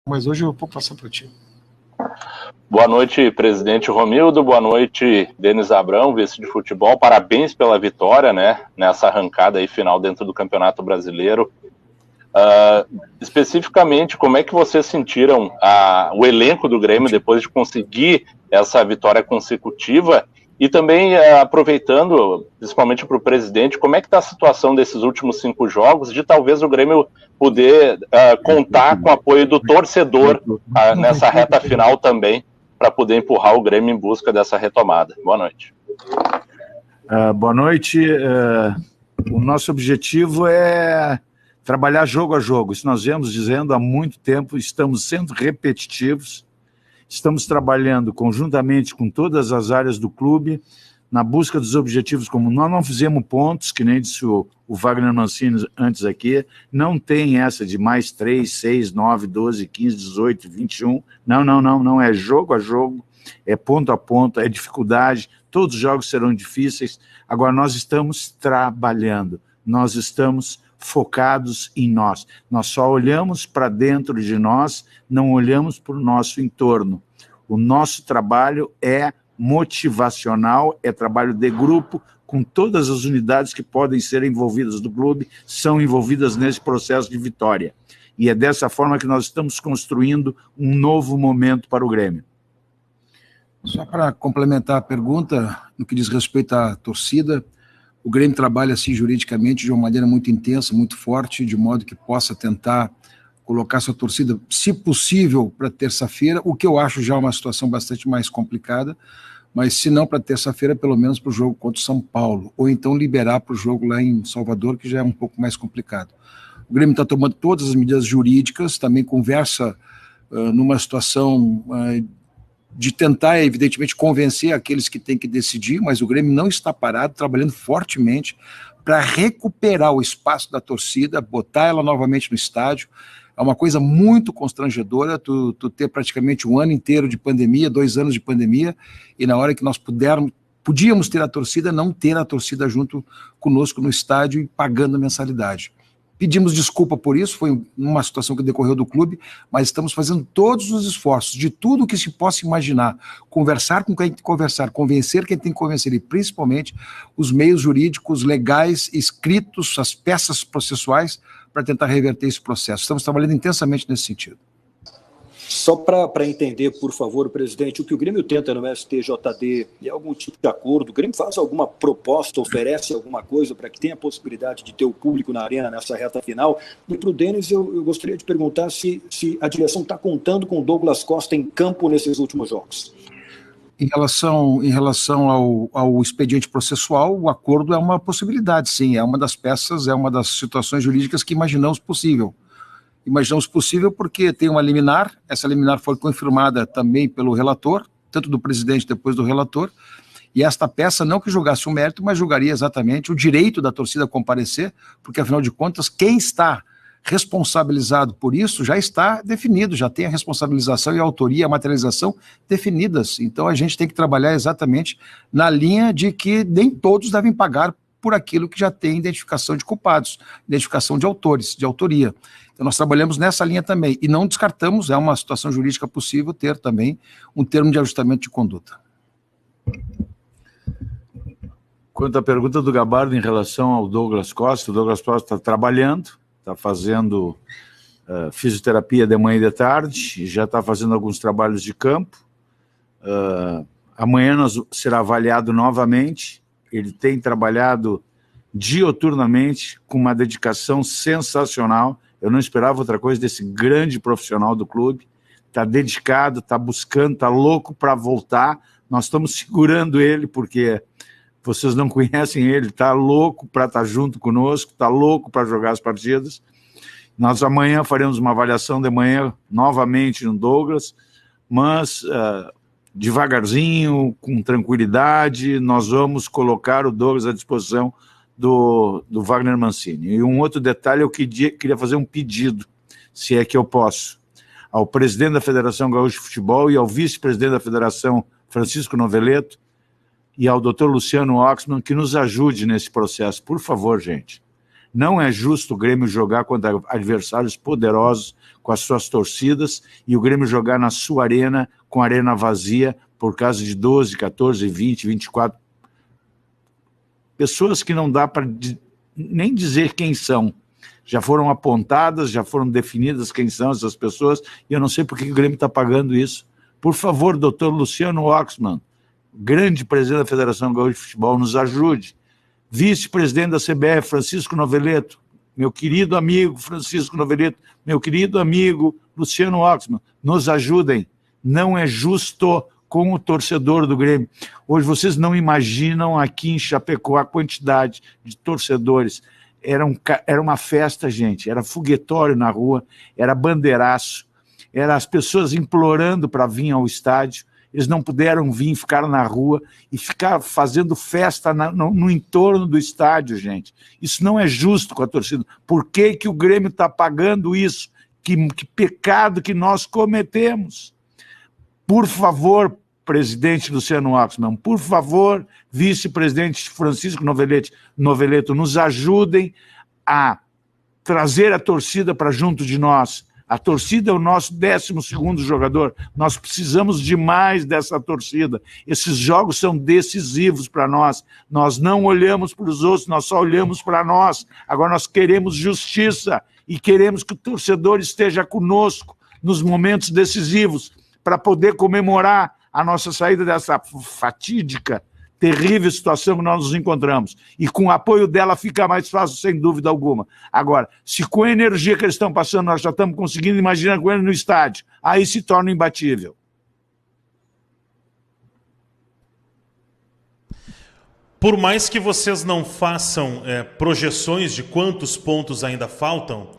mas hoje eu vou passar para ti. Boa noite, presidente Romildo. Boa noite, Denis Abrão, vice de futebol. Parabéns pela vitória, né, nessa arrancada aí final dentro do Campeonato Brasileiro. Especificamente, como é que vocês sentiram o elenco do Grêmio depois de conseguir essa vitória consecutiva? E também, aproveitando, principalmente para o presidente, como é que está a situação desses últimos 5 jogos, de talvez o Grêmio poder contar com o apoio do torcedor nessa reta final também, para poder empurrar o Grêmio em busca dessa retomada. Boa noite. Boa noite. O nosso objetivo é trabalhar jogo a jogo. Isso nós viemos dizendo há muito tempo, estamos sendo repetitivos, estamos trabalhando conjuntamente com todas as áreas do clube, na busca dos objetivos comuns. Nós não fizemos pontos, que nem disse o Wagner Mancini antes aqui, não tem essa de mais 3, 6, 9, 12, 15, 18, 21, não, é jogo a jogo, é ponto a ponto, é dificuldade, todos os jogos serão difíceis. Agora nós estamos trabalhando, nós estamos focados em nós só olhamos para dentro de nós, não olhamos para o nosso entorno. O nosso trabalho é motivacional, é trabalho de grupo, com todas as unidades que podem ser envolvidas do clube, são envolvidas nesse processo de vitória. E é dessa forma que nós estamos construindo um novo momento para o Grêmio. Só para complementar a pergunta, no que diz respeito à torcida, o Grêmio trabalha assim juridicamente de uma maneira muito intensa, muito forte, de modo que possa tentar colocar sua torcida, se possível, para terça-feira, o que eu acho já uma situação bastante mais complicada, mas se não para terça-feira, pelo menos para o jogo contra o São Paulo, ou então liberar para o jogo lá em Salvador, que já é um pouco mais complicado. O Grêmio está tomando todas as medidas jurídicas, também conversa numa situação de tentar, evidentemente, convencer aqueles que têm que decidir, mas o Grêmio não está parado, trabalhando fortemente para recuperar o espaço da torcida, botar ela novamente no estádio. É uma coisa muito constrangedora tu ter praticamente um ano inteiro de pandemia, 2 anos de pandemia, e na hora que nós podíamos ter a torcida, não ter a torcida junto conosco no estádio e pagando a mensalidade. Pedimos desculpa por isso, foi uma situação que decorreu do clube, mas estamos fazendo todos os esforços, de tudo que se possa imaginar, conversar com quem tem que conversar, convencer quem tem que convencer, e principalmente os meios jurídicos, legais, escritos, as peças processuais, para tentar reverter esse processo. Estamos trabalhando intensamente nesse sentido. Só para entender, por favor, presidente, o que o Grêmio tenta no STJD é algum tipo de acordo? O Grêmio faz alguma proposta, oferece alguma coisa para que tenha a possibilidade de ter o público na arena nessa reta final? E para o Denis, eu gostaria de perguntar se a direção está contando com o Douglas Costa em campo nesses últimos jogos. Em relação ao expediente processual, o acordo é uma possibilidade, sim, é uma das peças, é uma das situações jurídicas que imaginamos possível. Imaginamos possível porque tem uma liminar, essa liminar foi confirmada também pelo relator, tanto do presidente depois do relator, e esta peça não que julgasse o mérito, mas julgaria exatamente o direito da torcida a comparecer, porque afinal de contas, quem está responsabilizado por isso já está definido, já tem a responsabilização e a autoria, a materialização definidas. Então a gente tem que trabalhar exatamente na linha de que nem todos devem pagar por aquilo que já tem identificação de culpados, identificação de autores, de autoria. Então nós trabalhamos nessa linha também, e não descartamos, é uma situação jurídica possível, ter também um termo de ajustamento de conduta. Quanto à pergunta do Gabardo em relação ao Douglas Costa, o Douglas Costa está trabalhando, está fazendo fisioterapia de manhã e de tarde, já está fazendo alguns trabalhos de campo. Amanhã será avaliado novamente. Ele tem trabalhado dioturnamente, com uma dedicação sensacional. Eu não esperava outra coisa desse grande profissional do clube. Está dedicado, está buscando, está louco para voltar. Nós estamos segurando ele, porque vocês não conhecem ele, está louco para estar junto conosco, está louco para jogar as partidas. Nós amanhã faremos uma avaliação de manhã novamente no Douglas, mas devagarzinho, com tranquilidade, nós vamos colocar o Douglas à disposição do Wagner Mancini. E um outro detalhe, eu queria fazer um pedido, se é que eu posso, ao presidente da Federação Gaúcha de Futebol e ao vice-presidente da Federação, Francisco Noveleto, e ao doutor Luciano Oxman, que nos ajude nesse processo, por favor, gente. Não é justo o Grêmio jogar contra adversários poderosos com as suas torcidas e o Grêmio jogar na sua arena, com a arena vazia, por causa de 12, 14, 20, 24 pessoas que não dá para nem dizer quem são. Já foram apontadas, já foram definidas quem são essas pessoas, e eu não sei por que o Grêmio está pagando isso. Por favor, doutor Luciano Oxman, grande presidente da Federação Gaúcha de Futebol, nos ajude. Vice-presidente da CBF, Francisco Noveleto, meu querido amigo Francisco Noveleto, meu querido amigo Luciano Oxman, nos ajudem. Não é justo com o torcedor do Grêmio. Hoje vocês não imaginam aqui em Chapecó a quantidade de torcedores. Era uma festa, gente, era foguetório na rua, era bandeiraço, era as pessoas implorando para vir ao estádio. Eles não puderam vir, ficaram na rua e ficar fazendo festa no entorno do estádio, gente. Isso não é justo com a torcida. Por que o Grêmio está pagando isso? Que pecado que nós cometemos. Por favor, presidente Luciano Oxman, por favor, vice-presidente Francisco Noveleto, nos ajudem a trazer a torcida para junto de nós. A torcida é o nosso 12º jogador. Nós precisamos demais dessa torcida. Esses jogos são decisivos para nós. Nós não olhamos para os outros, nós só olhamos para nós. Agora nós queremos justiça e queremos que o torcedor esteja conosco nos momentos decisivos para poder comemorar a nossa saída dessa fatídica, terrível situação que nós nos encontramos. E com o apoio dela fica mais fácil, sem dúvida alguma. Agora, se com a energia que eles estão passando nós já estamos conseguindo, imagina com eles no estádio, aí se torna imbatível. Por mais que vocês não façam projeções de quantos pontos ainda faltam,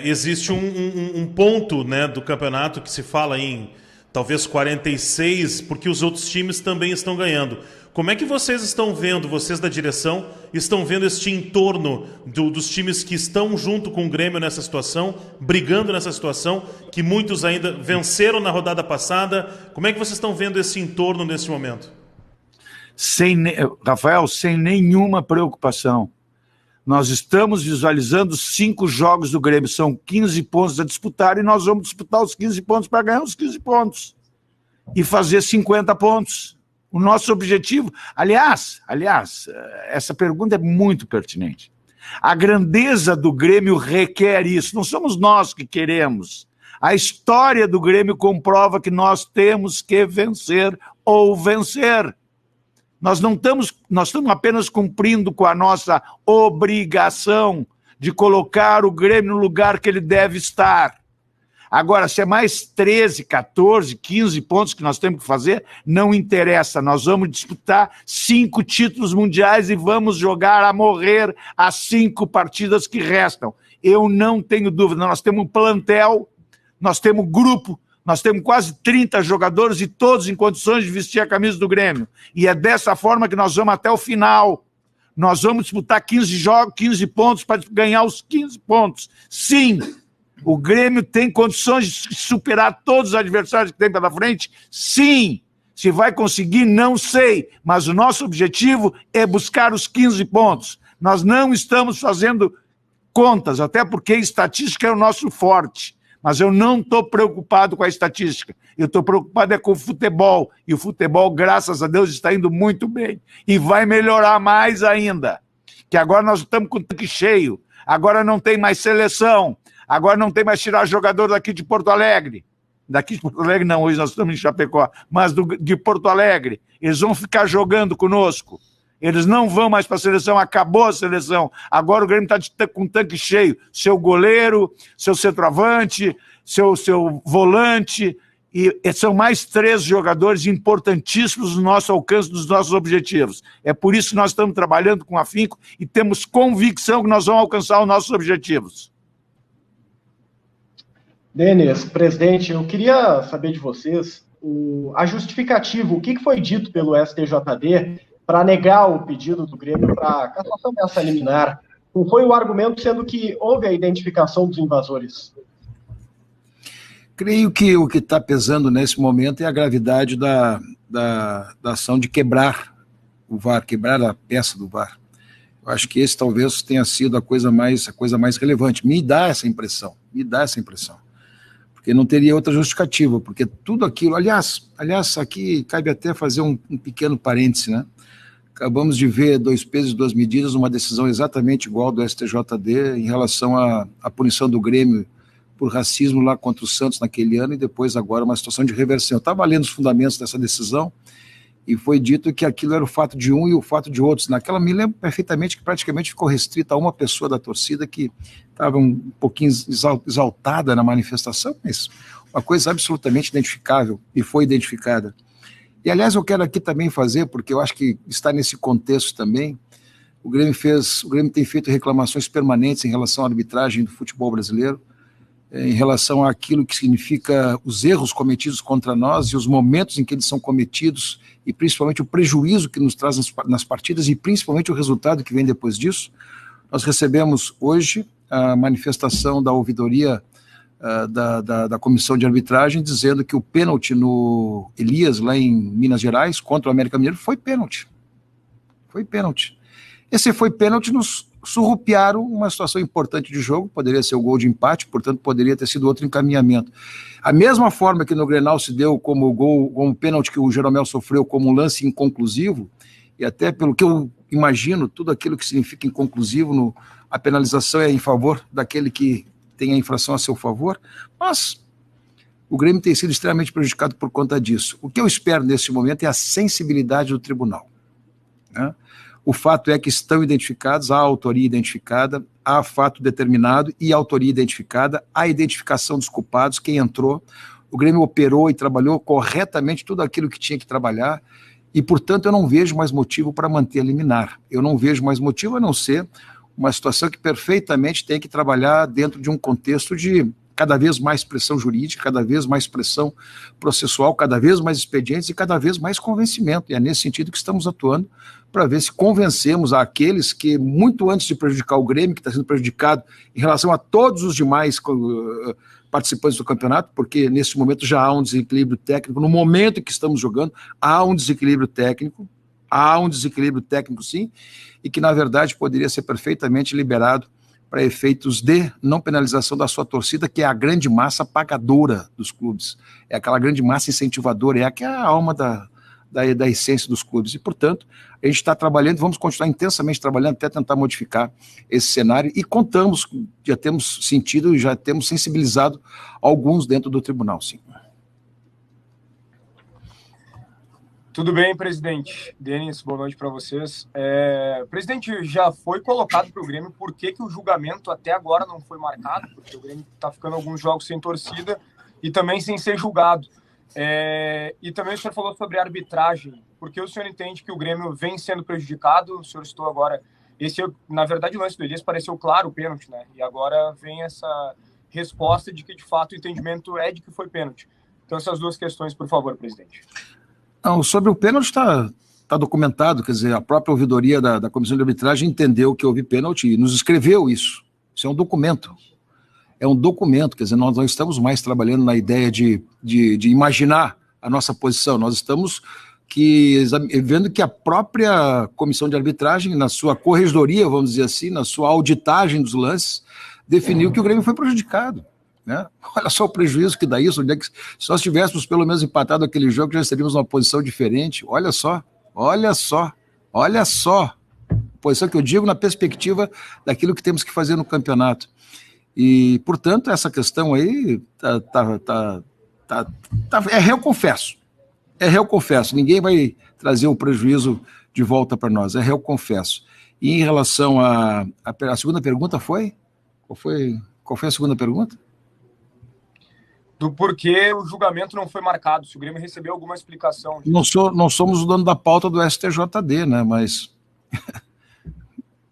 existe um ponto, né, do campeonato que se fala em talvez 46, porque os outros times também estão ganhando. Como é que vocês estão vendo, vocês da direção, estão vendo este entorno dos times que estão junto com o Grêmio nessa situação, brigando nessa situação, que muitos ainda venceram na rodada passada? Como é que vocês estão vendo esse entorno nesse momento? Rafael, sem nenhuma preocupação. Nós estamos visualizando 5 jogos do Grêmio, são 15 pontos a disputar e nós vamos disputar os 15 pontos para ganhar os 15 pontos e fazer 50 pontos. O nosso objetivo... Aliás, essa pergunta é muito pertinente. A grandeza do Grêmio requer isso, não somos nós que queremos. A história do Grêmio comprova que nós temos que vencer ou vencer. Nós estamos apenas cumprindo com a nossa obrigação de colocar o Grêmio no lugar que ele deve estar. Agora, se é mais 13, 14, 15 pontos que nós temos que fazer, não interessa. Nós vamos disputar 5 títulos mundiais e vamos jogar a morrer as 5 partidas que restam. Eu não tenho dúvida. Nós temos um plantel, nós temos grupo, nós temos quase 30 jogadores e todos em condições de vestir a camisa do Grêmio. E é dessa forma que nós vamos até o final. Nós vamos disputar 15 pontos para ganhar os 15 pontos. Sim, o Grêmio tem condições de superar todos os adversários que tem pela frente? Sim. Se vai conseguir, não sei. Mas o nosso objetivo é buscar os 15 pontos. Nós não estamos fazendo contas, até porque estatística é o nosso forte. Mas eu não estou preocupado com a estatística. Eu estou preocupado com o futebol. E o futebol, graças a Deus, está indo muito bem. E vai melhorar mais ainda. Que agora nós estamos com o tanque cheio. Agora não tem mais seleção. Agora não tem mais tirar jogador daqui de Porto Alegre. Daqui de Porto Alegre não, hoje nós estamos em Chapecó. Mas de Porto Alegre. Eles vão ficar jogando conosco. Eles não vão mais para a seleção, acabou a seleção. Agora o Grêmio está com o tanque cheio. Seu goleiro, seu centroavante, seu volante. E são mais 3 jogadores importantíssimos no nosso alcance dos nossos objetivos. É por isso que nós estamos trabalhando com afinco e temos convicção que nós vamos alcançar os nossos objetivos. Denis, presidente, eu queria saber de vocês a justificativa, o que foi dito pelo STJD para negar o pedido do Grêmio para a cassação dessa liminar. Qual foi o argumento, sendo que houve a identificação dos invasores? Creio que o que está pesando nesse momento é a gravidade da ação de quebrar o VAR, quebrar a peça do VAR. Eu acho que esse talvez tenha sido a coisa mais relevante. Me dá essa impressão, porque não teria outra justificativa, porque tudo aquilo, aliás, aqui cabe até fazer um pequeno parêntese, né? Acabamos de ver 2 pesos e 2 medidas, uma decisão exatamente igual do STJD em relação à punição do Grêmio por racismo lá contra o Santos naquele ano, e depois agora uma situação de reversão. Eu estava lendo os fundamentos dessa decisão, e foi dito que aquilo era o fato de um e o fato de outros. Naquela, me lembro perfeitamente que praticamente ficou restrita a uma pessoa da torcida que estava um pouquinho exaltada na manifestação, mas uma coisa absolutamente identificável, e foi identificada. E, aliás, eu quero aqui também fazer, porque eu acho que está nesse contexto também, o Grêmio tem feito reclamações permanentes em relação à arbitragem do futebol brasileiro, em relação àquilo que significa os erros cometidos contra nós e os momentos em que eles são cometidos, e principalmente o prejuízo que nos traz nas partidas, e principalmente o resultado que vem depois disso. Nós recebemos hoje a manifestação da ouvidoria da comissão de arbitragem, dizendo que o pênalti no Elias, lá em Minas Gerais, contra o América Mineiro, foi pênalti. Foi pênalti. Esse foi pênalti, nos surrupiaram uma situação importante de jogo, poderia ser o gol de empate, portanto poderia ter sido outro encaminhamento. A mesma forma que no Grenal se deu como como pênalti que o Jeromel sofreu como um lance inconclusivo, e até pelo que eu imagino, tudo aquilo que significa inconclusivo, a penalização é em favor daquele que tem a infração a seu favor, mas o Grêmio tem sido extremamente prejudicado por conta disso. O que eu espero nesse momento é a sensibilidade do tribunal, né? O fato é que estão identificados, há autoria identificada, há fato determinado e autoria identificada, há identificação dos culpados, quem entrou, o Grêmio operou e trabalhou corretamente tudo aquilo que tinha que trabalhar, e, portanto, eu não vejo mais motivo para manter a liminar. Eu não vejo mais motivo a não ser uma situação que perfeitamente tem que trabalhar dentro de um contexto de cada vez mais pressão jurídica, cada vez mais pressão processual, cada vez mais expedientes e cada vez mais convencimento. E é nesse sentido que estamos atuando, para ver se convencemos aqueles que, muito antes de prejudicar o Grêmio, que está sendo prejudicado em relação a todos os demais participantes do campeonato, porque nesse momento já há um desequilíbrio técnico, no momento em que estamos jogando, há um desequilíbrio técnico sim, e que na verdade poderia ser perfeitamente liberado para efeitos de não penalização da sua torcida, que é a grande massa pagadora dos clubes, é aquela grande massa incentivadora, é a alma da essência dos clubes, e portanto a gente está trabalhando, vamos continuar intensamente trabalhando até tentar modificar esse cenário, e já temos sentido, já temos sensibilizado alguns dentro do tribunal, sim. Tudo bem, presidente. Denis, boa noite para vocês. Presidente, já foi colocado para o Grêmio por que o julgamento até agora não foi marcado, porque o Grêmio está ficando alguns jogos sem torcida e também sem ser julgado. E também o senhor falou sobre arbitragem, porque o senhor entende que o Grêmio vem sendo prejudicado, o senhor citou agora, na verdade o lance do Elias pareceu claro o pênalti, né? E agora vem essa resposta de que de fato o entendimento é de que foi pênalti. Então essas duas questões, por favor, presidente. Não, sobre o pênalti está documentado, quer dizer, a própria ouvidoria da comissão de arbitragem entendeu que houve pênalti e nos escreveu isso. Isso é um documento. É um documento, quer dizer, nós não estamos mais trabalhando na ideia de imaginar a nossa posição, nós estamos vendo que a própria comissão de arbitragem, na sua corregedoria, vamos dizer assim, na sua auditagem dos lances, definiu que o Grêmio foi prejudicado. Né? Olha só o prejuízo que dá isso, se nós tivéssemos pelo menos empatado aquele jogo, já estaríamos numa posição diferente. Olha só, posição que eu digo na perspectiva daquilo que temos que fazer no campeonato. E, portanto, essa questão aí é réu confesso, ninguém vai trazer o prejuízo de volta para nós, é réu confesso. E em relação a segunda pergunta qual foi a segunda pergunta? Do porquê o julgamento não foi marcado, se o Grêmio recebeu alguma explicação. Não somos o dono da pauta do STJD, né, mas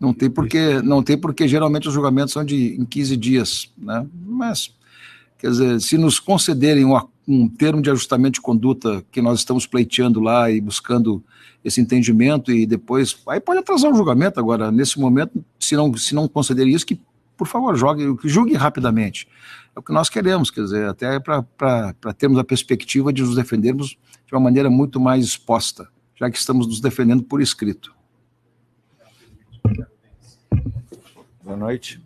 não tem porque geralmente os julgamentos são em 15 dias, né, mas, quer dizer, se nos concederem um termo de ajustamento de conduta que nós estamos pleiteando lá e buscando esse entendimento, e depois, aí pode atrasar o julgamento agora, nesse momento, se não concederem isso, que por favor, julgue rapidamente. É o que nós queremos, quer dizer, até para termos a perspectiva de nos defendermos de uma maneira muito mais exposta, já que estamos nos defendendo por escrito. Boa noite.